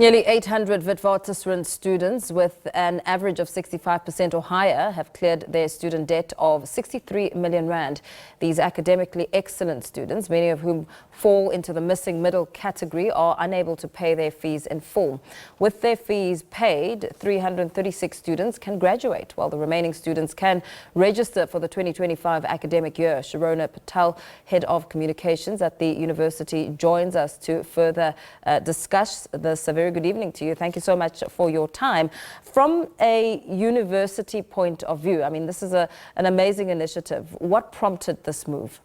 Nearly 800 Witwatersrand students with an average of 65% or higher have cleared their student debt of 63 million rand. These academically excellent students, many of whom fall into the missing middle category, are unable to pay their fees in full. With their fees paid, 336 students can graduate, while the remaining students can register for the 2025 academic year. Shirona Patel, Head of Communications at the university, joins us to further discuss this. A very good evening to you. Thank you so much for your time. From a university point of view, I mean, this is an amazing initiative. What prompted this move?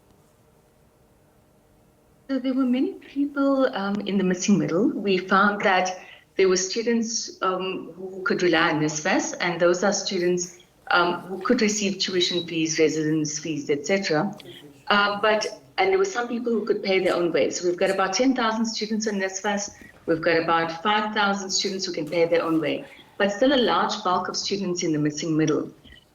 So there were many people in the missing middle. We found that there were students who could rely on NSFAS, and those are students who could receive tuition fees, residence fees, etc. And there were some people who could pay their own way. So we've got about 10,000 students on NSFAS. We've got about 5,000 students who can pay their own way, but still a large bulk of students in the missing middle.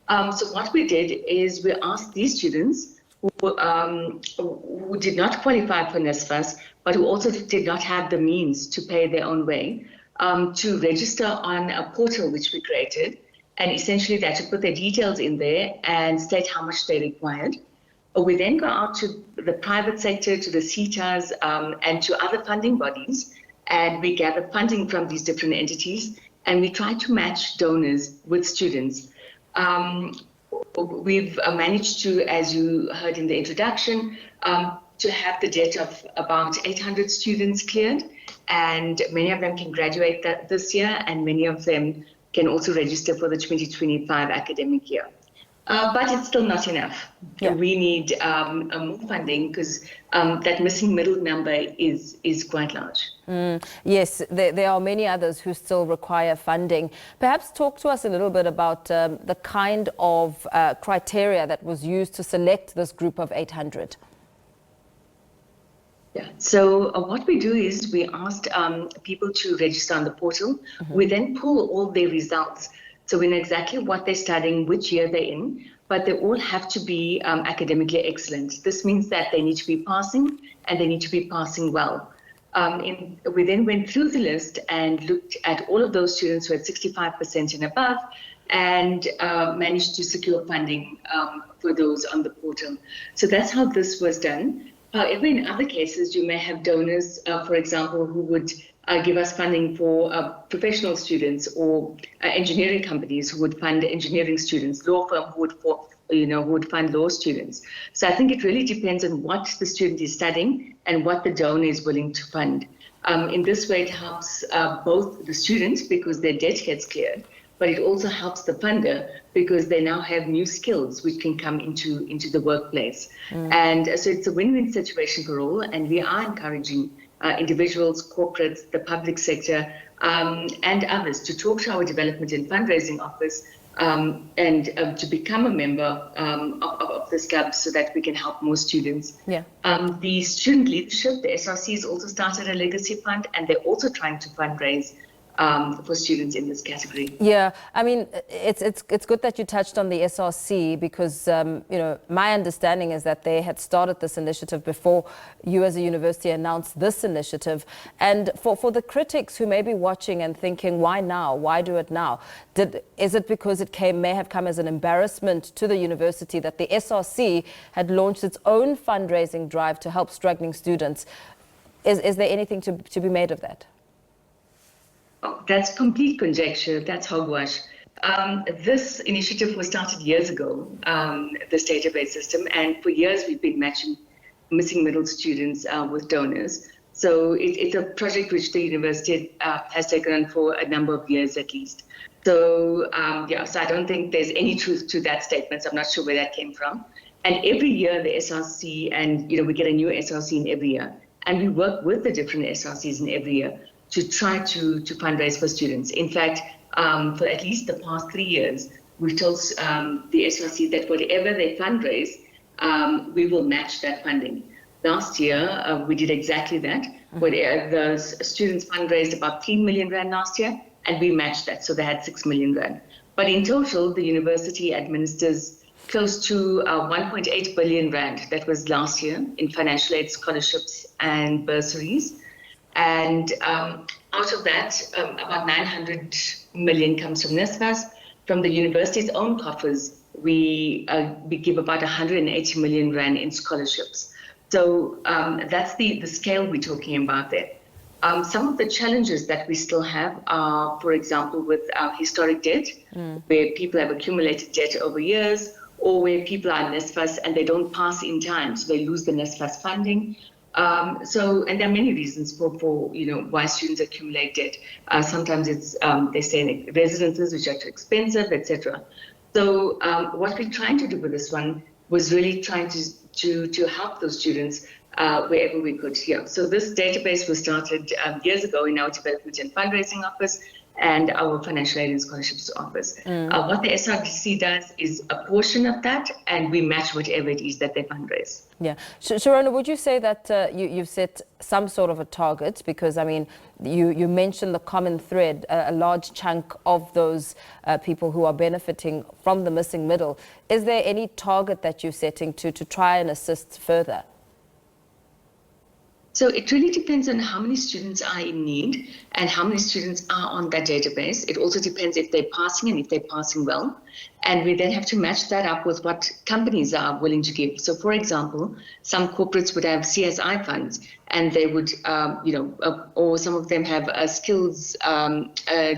So what we did is we asked these students who did not qualify for NSFAS, but who also did not have the means to pay their own way, to register on a portal which we created. And essentially they had to put their details in there and state how much they required. We then go out to the private sector, to the CETAs, and to other funding bodies, and we gather funding from these different entities, and we try to match donors with students. We've managed to, as you heard in the introduction, to have the debt of about 800 students cleared, and many of them can graduate this year, and many of them can also register for the 2025 academic year. But it's still not enough. Yeah. We need more funding because that missing middle number is quite large. Yes, there are many others who still require funding. Perhaps talk to us a little bit about the kind of criteria that was used to select this group of 800. Yeah, so what we do is we asked people to register on the portal. Mm-hmm. We then pull all their results. So we know exactly what they're studying, which year they're in, but they all have to be academically excellent. This means that they need to be passing, and they need to be passing well. We then went through the list and looked at all of those students who had 65% and above, and managed to secure funding for those on the portal. So that's how this was done. However, in other cases, you may have donors, for example, who would give us funding for professional students, or engineering companies who would fund engineering students, law firm who would fund law students. So I think it really depends on what the student is studying and what the donor is willing to fund. In this way, it helps both the students because their debt gets cleared, but it also helps the funder because they now have new skills which can come into the workplace. And so it's a win-win situation for all, and we are encouraging individuals, corporates, the public sector, and others to talk to our development and fundraising office and to become a member of this club so that we can help more students. Yeah. The student leadership, the SRC, has also started a legacy fund, and they're also trying to fundraise for students in this category. Yeah, I mean, it's good that you touched on the SRC because, my understanding is that they had started this initiative before you as a university announced this initiative. And for the critics who may be watching and thinking, why now? Why do it now? Is it because it may have come as an embarrassment to the university that the SRC had launched its own fundraising drive to help struggling students? Is there anything to be made of that? Oh, that's complete conjecture. That's hogwash. This initiative was started years ago, this database system, and for years we've been matching missing middle students with donors. So it's a project which the university has taken on for a number of years at least. So so I don't think there's any truth to that statement. So I'm not sure where that came from. And every year the SRC, and we get a new SRC in every year, and we work with the different SRCs in every year to try to fundraise for students. In fact, for at least the past 3 years, we've told the SRC that whatever they fundraise, we will match that funding. Last year, we did exactly that. Where the students fundraised about 3 million rand last year, and we matched that, so they had 6 million rand. But in total, the university administers close to 1.8 billion rand. That was last year in financial aid, scholarships, and bursaries. And out of that, about 900 million comes from NSFAS. From the university's own coffers, we give about 180 million rand in scholarships. So that's the scale we're talking about there. Some of the challenges that we still have are, for example, with our historic debt, where people have accumulated debt over years, or where people are in NSFAS and they don't pass in time, so they lose the NSFAS funding. And there are many reasons for why students accumulate debt. Sometimes it's they stay in residences which are too expensive, etc. So what we're trying to do with this one was really trying to help those students wherever we could here. So this database was started years ago in our Development and Fundraising Office and our Financial Aid and Scholarships Office. What the SRDC does is a portion of that, and we match whatever it is that they fundraise. Yeah. Shirona, would you say that you've set some sort of a target? Because, I mean, you mentioned the common thread, a large chunk of those people who are benefiting from the missing middle. Is there any target that you're setting to try and assist further? So it really depends on how many students are in need and how many students are on that database. It also depends if they're passing and if they're passing well. And we then have to match that up with what companies are willing to give. So, for example, some corporates would have CSI funds, and they would, or some of them have skills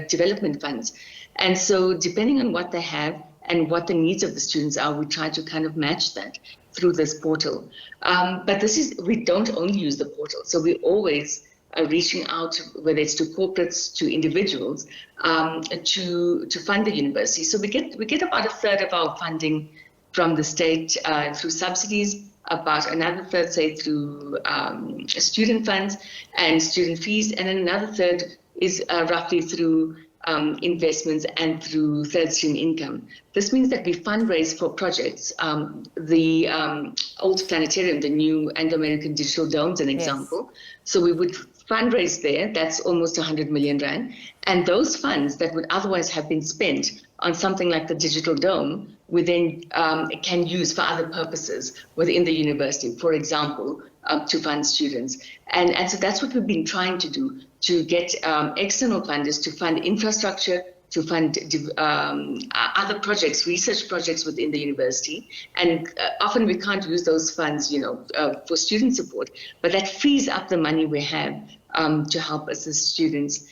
development funds. And so depending on what they have and what the needs of the students are, we try to kind of match that through this portal. But we don't only use the portal. So we always are reaching out, whether it's to corporates, to individuals, to fund the university. So we get about a third of our funding from the state through subsidies, about another third, say, through student funds and student fees, and then another third is roughly through investments and through third stream income. This means that we fundraise for projects. The old planetarium, the new Anglo-American Digital Dome, is an example. So we would fundraise there. That's almost 100 million rand. And those funds that would otherwise have been spent on something like the Digital Dome, we then can use for other purposes within the university, for example, to fund students. And so that's what we've been trying to do, to get external funders to fund infrastructure, to fund other projects, research projects within the university. And often we can't use those funds, for student support, but that frees up the money we have to help assist students.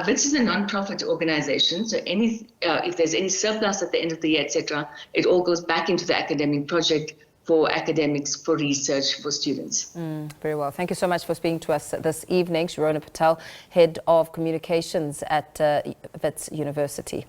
Wits is a non-profit organization, so if there's any surplus at the end of the year, etc., it all goes back into the academic project for academics, for research, for students. Very well. Thank you so much for speaking to us this evening. Shirona Patel, Head of Communications at Wits University.